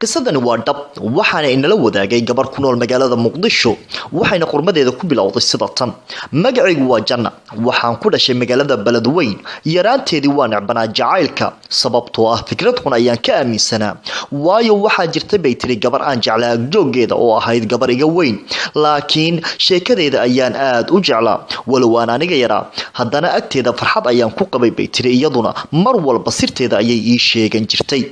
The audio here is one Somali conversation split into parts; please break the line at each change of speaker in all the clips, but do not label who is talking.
qisadani waa dhab waxaana inala wadaagay gabar ku nool magaalada Muqdisho waxayna qormadeeda ku bilowday sida tan magacaygu waa Janna waxaan ku dhashay magaalada Beledweyn yaraanteedii waan necbanaa jacaylka sababtoo ah fikrad xun ayaan ka aaminsanaa waayo waxa jirtay bay tiri gabar aan jeclaa jooggeeda oo ahayd gabar iga weyn laakiin sheekadeeda ayaan aad u jeclaa walow aan aniga yaraa haddana agteeda farxad ayaan ku qabay bay tiri iyaduna mar walba sirteeda ayay ii sheegan jirtay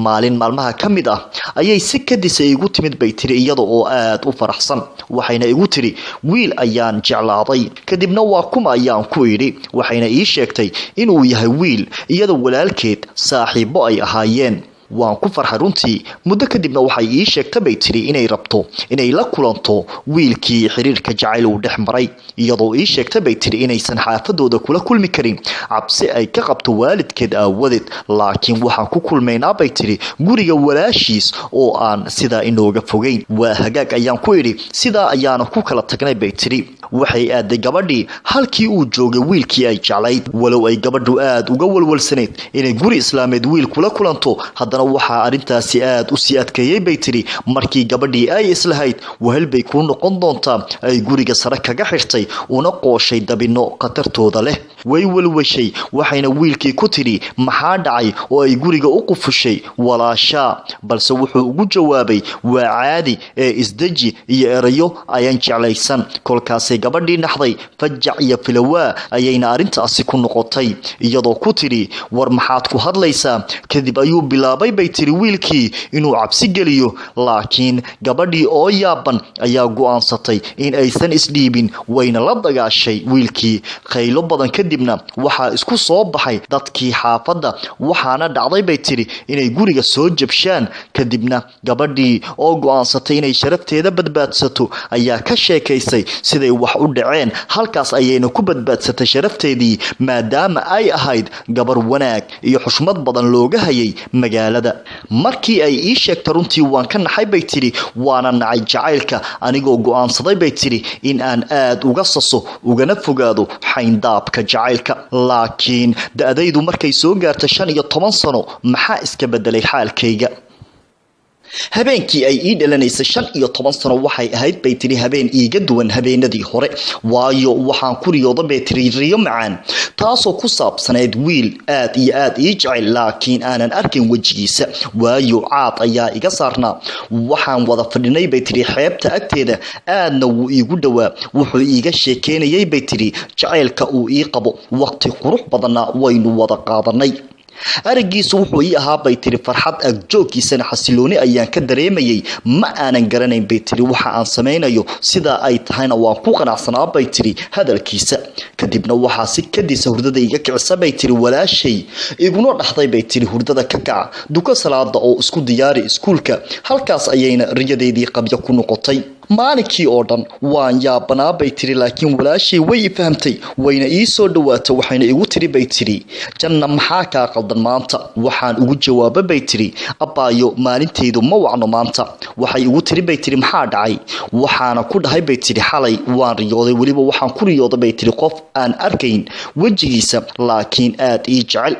maalin maalmaha kamid ah ayay si kadis igu timid bay tiri iyada oo aad u faraxsan waxayna igu tiri wiil ayaan jeclaaday kadibna waa kuma ayaan ku iri waxayna ii sheegtay inuu yahay wiil iyada walaalkeed saaxiibo ay ahaayeen waan ku farxay runtii muddo kadibna waxay ii sheegtay bay tiri inay rabto inay la kulanto wiilkii xiriirka jacayl uu dhexmaray iyadoo ii sheegtay bay tiri inaysan xaafadooda kula kulmi karin cabsi ay ka qabto waalidkeed aawadeed laakiin waxaan ku kulmaynaa bay tiri guriga walaashiis oo aan sidaa inooga fogeyn waa hagaag ayaan ku idhi sidaa ayaana ku kala tagnay bay tiri waxay aaday gabadhii halkii uu joogay wiilkii ay jeclayd walow ay gabadhu aad uga walwalsanayd inay guri islaameed wiil kula kulanto haddana waxaa arintaasi aad u sii adkeeyay bay tiri markii gabadhii ay islahayd wahel bay ku noqon doontaa ay guriga sare kaga xirtay una qooshay dabino qatartooda leh way walwashay waxayna wiilkii ku tiri maxaa dhacay oo ay guriga u qufushay walaasha balse wuxuu ugu jawaabay waa caadi ee isdaji iyo erayo ayaan jeclaysan kolkaasay gabadhii naxday fajac iyo filawaa ayayna arintaasi ku noqotay iyadoo ku tiri war maxaad ku hadlaysaa kadib ayuu bilaabay bay tiri wiilkii inuu cabsi geliyo laakiin gabadhii oo yaaban ayaa go'aansatay in aysan isdhiibin wayna la dagaashay wiilkii qaylo badan kadibna waxaa isku soo baxay dadkii xaafadda waxaana dhacday bay tiri inay guriga soo jabshaan kadibna gabadhii oo go'aansatay inay sharafteeda badbaadsato ayaa ka sheekaysay siday wax u dhaceen halkaas ayayna ku badbaadsatay sharafteedii maadaama ay ahayd gabar wanaag iyo xushmad badan looga hayay magaalada markii ay ii sheegtay runtii waan ka naxay bay tiri waana nacay jacaylka anigoo go'aansaday bay tiri in aan aad uga saso ugana fogaado xayndaabka jacaylka laakiin da'daydu markay soo gaartay 15 sano maxaa iska bedelay xaalkayga habeenkii ay ii dhalanaysay 15 sano waxay ahayd bay tiri habeen iiga duwan habeenadii hore waayo waxaan ku riyooday bay tiri riyo macaan taasoo ku saabsaneed wiil aad iyo aad ii jecel laakiin aanan arkin wajigiisa waayo caad ayaa iga saarnaa waxaan wada fadhinay bay tiri xeebta agteeda aadna wuu iigu dhawaa wuxuu iiga sheekeynayay bay tiri jacaylka uu ii qabo waqti qurux badanna waynu wada qaadanay aragiisu wuxuu ii ahaa bay tiri farxad agjoogkiisana xasilooni ayaan ka dareemayay ma aanan garanayn bay tiri waxa aan samaynayo sida ay tahayna waan ku qanacsanaa bay tiri hadalkiisa kadibna waxaa si kadisa hurdada iga kicisa bay tiri walaashay iguna dhaxday bay tiri hurdada ka kaca duka salaada oo isku diyaari iskuulka halkaas ayayna riyadeedii qabyo ku noqotay maalinkii oo dhan waan yaabanaa bay tiri laakiin walaashay way fahamtay wayna ii soo dhawaatay waxayna igu tiri bay tiri Janna maxaa ka qaldan maanta waxaan ugu jawaabay bay tiri abaayo maalinteedu ma wacno maanta waxay igu tiri bay tiri maxaa dhacay waxaana ku dhahay bay tiri xalay waan riyooday waliba waxaan ku riyooday bay tiri qof aan arkayn wajigiisa laakiin aad ii jecel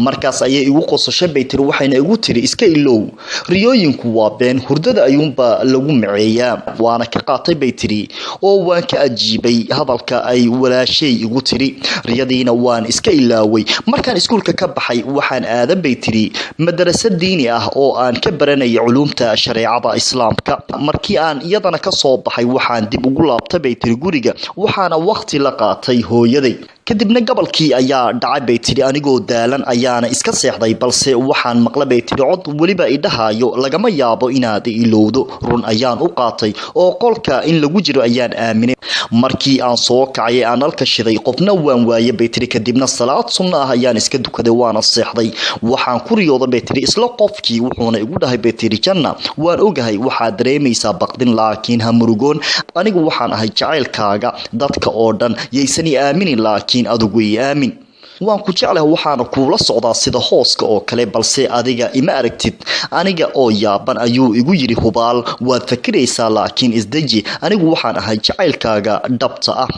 markaas ayay igu qosashay bay tiri waxayna igu tiri iska ilow riyooyinku waa been hurdada ayuunba lagu maceeyaa waana ka qaatay bay tiri oo waan ka ajiibay hadalka ay walaashay igu tiri riyadiina waan iska ilaaway markaan iskuulka ka baxay waxaan aadan bay tiri madrasad diini ah oo aan ka baranay culuumta shareecada islaamka markii aan iyadana ka soo baxay waxaan dib ugu laabtay bay tiri guriga waxaana waqti la qaatay hooyaday kadibna gabalkii ayaa dhacay bay tiri anigoo daalan ayaana iska seexday balse waxaan maqlay bay tiri cod waliba idhahayo lagama yaabo inaad ilowdo run ayaan u qaatay oo qolka in lagu jiro ayaan aaminay markii aan soo kacay aan halka shiday qofna waan waayay bay tiri kadibna salaad sunna ah ayaan iska dukaday waana seexday waxaan ku riyooday bay tiri isla qofkii wuxuuna igu dhahay bay tiri Janna waan ogahay waxa dareemaysaa baqdin laakiin ha murugoon anigu waxaan ahay jacaylkaaga dadka oo dhan yeysan aaminin laakiin adigu aamin waan ku jeclahay waxaana kuula socdaa sida hooska oo kale balse adiga ima aragtid aniga oo yaaban ayuu igu yiri hubaal waad fakiraysaa laakiin isdaji anigu waxaan ahay jacaylkaaga dhabta ah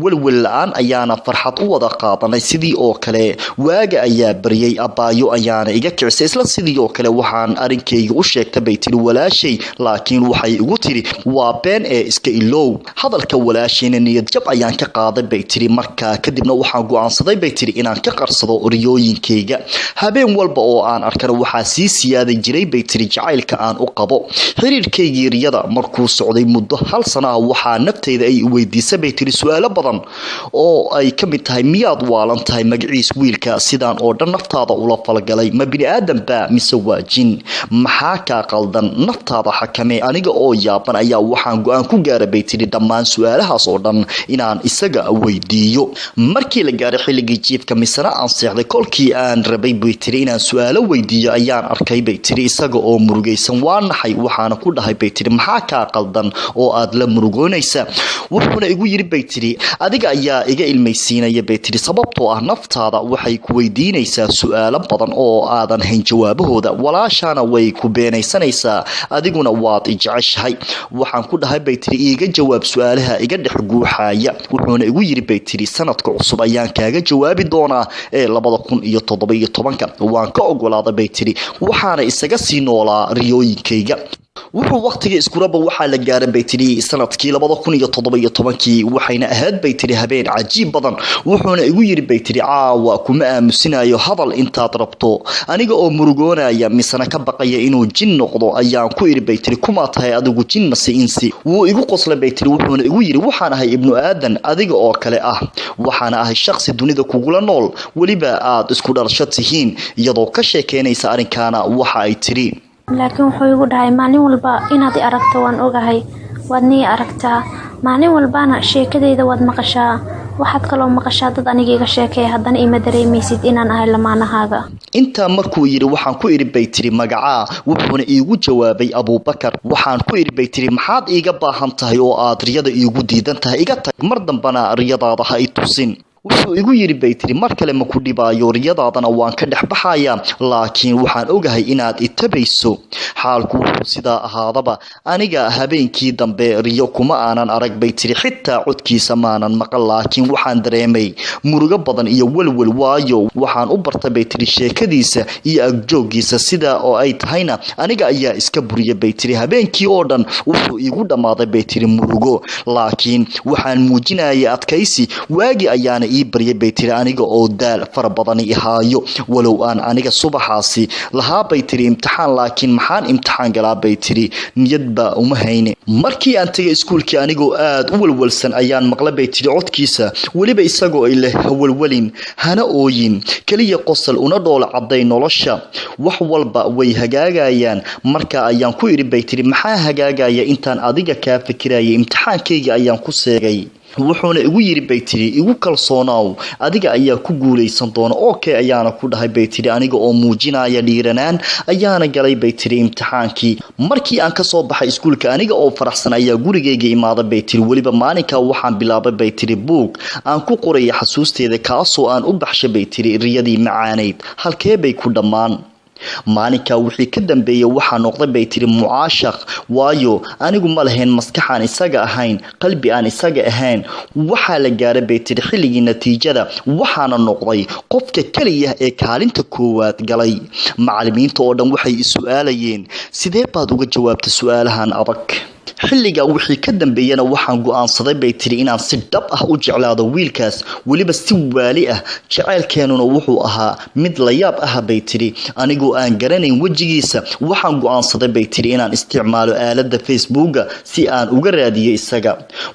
walwal la'aan ayaana farxad u wada qaadanay sidii oo kale waaga ayaa baryay abaayo ayaana iga kicisay isla sidii oo kale waxaan arinkayga u sheegtay bay tiri walaashay laakiin waxay igu tiri waa been ee iska ilow hadalka walaashayna niyad jab ayaan ka qaaday bay tiri markaa kadibna waxaan go'aansaday bay tiri inaan ka qarsado riyooyinkayga habeen walba oo aan arkana waxaa sii siyaaday jiray bay tiri jacaylka aan u qabo xiriirkaygii riyada markuu socday muddo hal sano ah waxaa naftayda ay weydiisay bay tiri su'aalo badan oo ay ka mid tahay miyaad waalan tahay magaciis wiilka sidaan oo dhan naftaada ula falgalay ma bini aadan baa mise waa jin maxaa kaa qaldan naftaada xakamee aniga oo yaaban ayaa waxaan go'aan ku gaaray bay tiri dhammaan su'aalahaas oo dhan inaan isaga weydiiyo markii la gaaray xilligii jiifka misana aan seexday kolkii aan rabay bay tiri inaan su'aalo weydiiyo ayaan arkay bay tiri isaga oo murugaysan waa naxay waxaana ku dhahay bay tiri maxaa kaa qaldan oo aad la murugoonaysa wuxuuna igu yiri bay tiri adiga ayaa iga ilmaysiinaya bay tiri sababtoo ah naftaada waxay ku weydiinaysaa su'aalo badan oo aadan hayn jawaabahooda walaashana way ku beenaysanaysaa adiguna waad jeceshahay waxaan ku dhahay bay tiri iiga jawaab su'aalaha iga dhex guuxaya wuxuuna igu yiri bay tiri sanadka cusub ayaan kaaga jawaabi doonaa ee 2017 waan ka ogolaaday bay tiri waxaana isaga sii noolaa riyooyinkayga wuxuu waqtiga iskuraba waxaa la gaaray bay tiri sanadkii 2017 waxayna ahayd bay tiri habeen cajiib badan wuxuuna igu yiri bay tiri caawa kuma aamusinayo hadal intaad rabto aniga oo murugoonaya misana ka baqaya inuu jin noqdo ayaan ku iri bay tiri kuma tahay adigu jin mase insi wuu igu qoslay bay tiri wuxuuna igu yiri waxaan ahay ibnu aadan adiga oo kale ah waxaan ahay shakhsi dunida kugula nool waliba aad isku dhalasho tihiin iyadoo ka sheekeynaysa arinkaana waxa ay tiri
laakiin wuxuu igu dhahay maalin walba inaad i aragto waan ogahay waad nii aragtaa maalin walbana sheekadeyda waad maqashaa waxaad kaloo maqashaa dad aniga iga sheekay haddana ima dareemaysid inaan ahay lamaanahaaga
intaa markuu yiri waxaan ku iri bay tiri magacaa wuxuuna iigu jawaabay Abubakar waxaan ku iri bay tiri maxaad iiga baahan tahay oo aad riyada iigu diidan tahay iga tag mar dambana riyadaada ha i tusin wuxuu igu yiri bay tiri mar kale ma ku dhibaayo riyadaadana waan ka dhex baxayaa laakiin waxaan ogahay inaad itabayso xaalku wuxuu sidaa ahaadaba aniga habeenkii dambe riyo kuma aanan arag bay tiri xitaa codkiisa maanan maqal laakiin waxaan dareemay murugo badan iyo walwal waayo waxaan u bartay bay tiri sheekadiisa iyo agjoogiisa sida oo ay tahayna aniga ayaa iska buriyay bay tiri habeenkii oo dhan wuxuu igu dhamaaday bay tiri murugo laakiin waxaan muujinayay adkaysi waagi ayaana ii baryay bay tiri aniga oo daal fara badan ihaayo walow aan aniga subaxaasi lahaa bay tiri imtixaan laakiin maxaan imtixaan galaa bay tiri niyadba uma hayne markii aan tagay iskuulkii anigoo aad u walwalsan ayaan maqlay bay tiri codkiisa waliba isagoo ay leh walwalin hana ooyin kaliya qosol una dhool caday nolosha wax walba way hagaagayaan marka ayaan ku iri bay tiri maxaa hagaagaya intaan adiga ka fikirayay imtixaankayga ayaan ku seegay wuxuuna igu yiri bay tiri igu kalsoonaaw adiga ayaa ku guuleysan doona okay ayaana ku dhahay bay tiri aniga oo muujinaya dhiiranaan ayaana galay bay tiri imtixaankii markii aan ka soo baxay iskuulka aniga oo faraxsan ayaa gurigeyga imaaday bay tiri waliba maalinka waxaan bilaabay bay tiri buug aan ku qoray xasuusteeda kaasoo aan u baxshay bay tiri riyadii macaaneyd halkee bay ku dhamaan maalinka wixii ka dambeeyay waxa noqday bay tiri mucaashaq waayo anigu ma lahayn maskaxaan isaga ahayn qalbi aan isaga ahayn waxa la gaaray bay tiri xilligii natiijada waxaana noqday qofka kaliya ee kaalinta koowaad galay macallimiinta oo dhan waxay isu'aalayeen sidee baad uga jawaabtay su'aalahan adag xilliga wixii ka dambeeyana waxaan go'aansaday bay tiri inaan si dhab ah u jeclaado wiilkaas waliba si waali ah jacaylkeenuna wuxuu ahaa mid la yaab ah bay tiri anigoo aan garanayn wajigiisa waxaan go'aansaday bay tiri inaan isticmaalo aaladda Facebooka si aan uga raadiyo isaga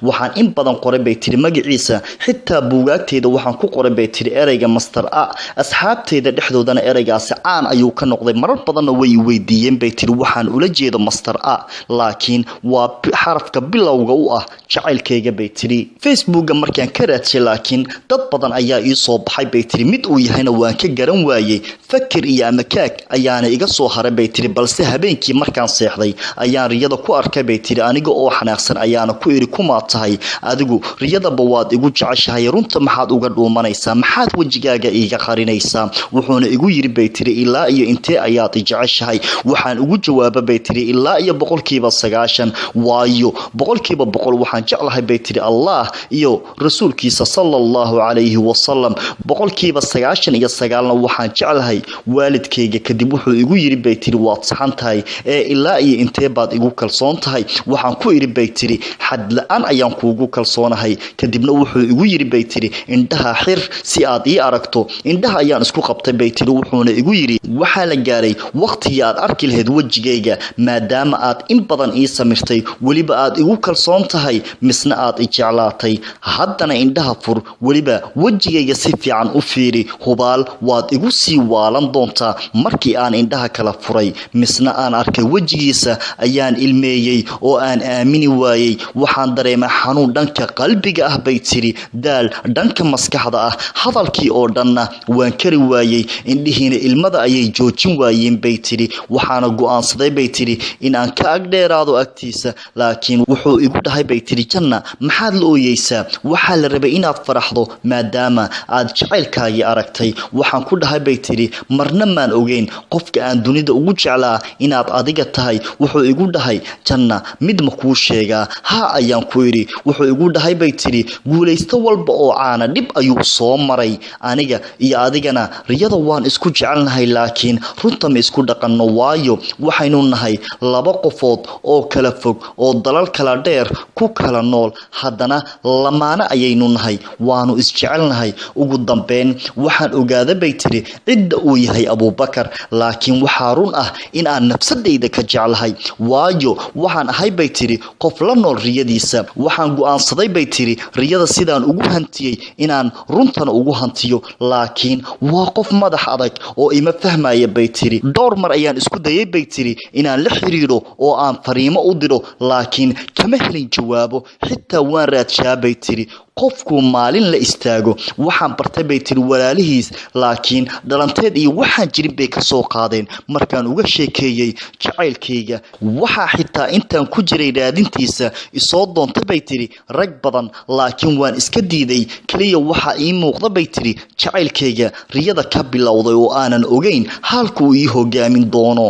waxaan in badan qoray bay tiri magaciisa xitaa buugaagteeda waxaan ku qoray bay tiri ereyga master a asxaabteeda dhexdoodana ereygaasi caan ayuu ka noqday marar badanna way weydiiyeen bay tiri waxaan ula jeedo master a laakiin waa xarafka bilowga u ah jacaylkayga bay tiri facebooka markaan ka raadshay laakiin dad badan ayaa ii soo baxay bay tiri mid uu yahayna waan ka garan waayay fakir iyo amakaag ayaana iga soo haray bay tiri balse habeenkii markaan seexday ayaan riyada ku arkay bay tiri aniga oo xanaaqsan ayaana ku iri kuma tahay adigu riyadaba waad igu jeceshahay runta maxaad uga dhuumanaysaa maxaad wajigaaga iiga qarinaysaa wuxuuna igu yiri bay tiri ilaa iyo intee ayaad i jeceshahay waxaan ugu jawaaba bay tiri ilaa iyo 9% waayo 100% waxaan jeclahay bay tiri Allah iyo rasuulkiisa sallallahu alayhi wasallam 9% waxaan jeclahay waalidkayga kadib wuxuu igu yiri bay tiri waad saxan tahay ilaa iyo intee baad igu kalsoon tahay waxaan ku iri bay tiri xad la'aan ayaan kuugu kalsoonahay kadibna wuxuu igu yiri bay tiri indhaha xir si aad ii aragto indhaha ayaan isku qabtay bay tiri wuxuuna igu yiri waxa la gaaray waqtigii aad arki lahayd wajigayga maadaama aad in badan ii samirtay waliba aad igu kalsoon tahay misna aad i jeclaatay haddana indhaha fur waliba wajigayga si fiican u fiiri hubaal waad igu sii waalan doontaa markii aan indhaha kala furay misna aan arkay wajigiisa ayaan ilmeeyay oo aan aamini waayay waxaan dareemay xanuun dhanka qalbiga ah bay tiri daal dhanka maskaxda ah hadalkii oo dhanna waan kari waayay indhihiina ilmada ayay joojin waayeen bay tiri waxaana go'aansaday bay tiri in aan ka agdheeraado agtiisa laakiin wuxuu igu dhahay bay tiri janna maxaad la ooyeysaa waxaa la rabay inaad faraxdo maadaama aad jacaylkaagii aragtay waxaan ku dhahay bay tiri marna maan ogeyn qofka aan dunida ugu jeclaa inaad adiga tahay wuxuu igu dhahay janna mid ma kuu sheegaa ha ayaan ku iri wuxuu igu dhahay bay tiri guulaysto walba oo caana dhib ayuu soo maray aniga iyo adigana riyada waan isku jecelnahay laakiin runta ma isku dhaqanno waayo waxaynu nahay laba qofood oo kala fog oo dalal kala dheer ku kala nool haddana lamaana ayaynu nahay waanu isjecelnahay ugu dambeyn waxaan ogaada bay tiri cidda uu yahay Abubakar laakiin waxaa run ah in aan nafsadayda ka jeclahay waayo waxaan ahay bay tiri qof la nool riyadiisa waxaan go'aansaday bay tiri riyada sidaan ugu hantiyay inaan runtana ugu hantiyo laakiin waa qof madax adag oo ima fahmaya bay tiri dhowr mar ayaan isku dayay bay tiri inaan la xiriiro oo aan fariimo u diro laakiin kama helin jawaabo xitaa waan raadshaa bay tiri qofku maalin la istaago waxaan bartay bay tiri walaalihiis laakiin dhalanteed iyo waxaan jirin bay ka soo qaadeen markaan uga sheekeeyay jacaylkayga waxa xitaa intaan ku jiray raadintiisa isoo doonta bay tiri rag badan laakiin waan iska diiday kaliya waxa ii muuqda bay tiri jacaylkayga riyada ka bilowday oo aanan ogeyn halka uu ii hogaamin doono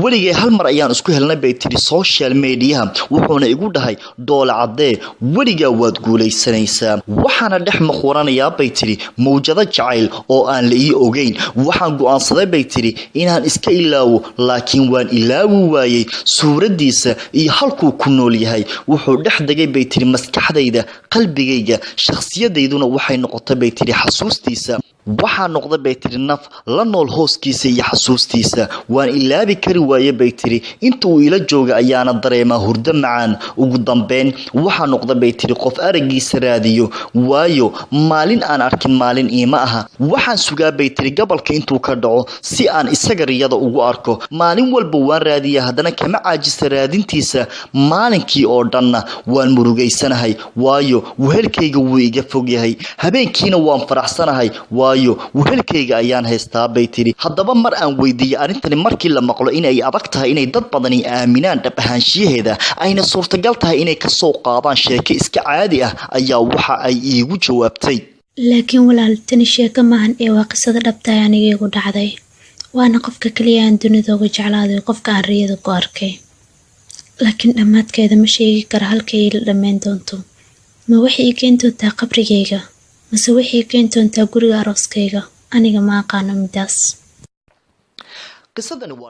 weligay hal mar ayaan isku helnay bay tiri social media wuxuuna igu dhahay doole cadee weligaa waad guulaysanaysaa waxaana dhex maqwaranayaa bay tiri mawjado jacayl oo aan la ii ogeyn waxaan go'aansaday bay tiri inaan iska ilaawo laakiin waan ilaawi waayay suuradiisa iyo halkuu ku nool yahay wuxuu dhex degay bay tiri maskaxdayda qalbigayga shakhsiyadayduna waxay noqotay bay tiri xasuustiisa waxaa noqday bay tiri naf la nool hooskiisa iyo xasuustiisa waan ilaabi kari waaye bay tiri inta uu ila jooga ayaana dareemaa hurdo macaan ugu dambeyn waxaa noqday bay tiri qof aragiisa raadiyo waayo maalin aan arkin maalin iima aha waxaan sugaa bay tiri gobolka intuu ka dhaco si aan isaga riyada ugu arko maalin walba waan raadiyaa haddana kama caajisa raadintiisa maalinkii oo dhanna waan murugaysanahay waayo wehelkayga wuu iga fog yahay habeenkiina waan faraxsanahay waayo wehelkayga ayaan haystaa bay tiri haddaba mar aan weydiiyay arrintani markii la maqlo inay adag tahay inay dad badani aaminaan dhab ahaanshiyaheeda ayna suurtagal tahay inay ka soo qaadaan sheeko iska caadi ah ayaa waxa ay iigu jawaabtay
laakiin walaal tani sheeko maahan ee waa qisada dhabtahay aniga igu dhacday waana qofka kaliya aan dunida uga jeclaaday qofka aan riyada ku arkay laakiin dhammaadkeeda ma sheegi kara halkay la dhammayn doonto ma waxay ii keeni doontaa qabrigayga mase waxay keeni doontaa guriga arooskayga aniga ma aqaano midaas
qisadani waa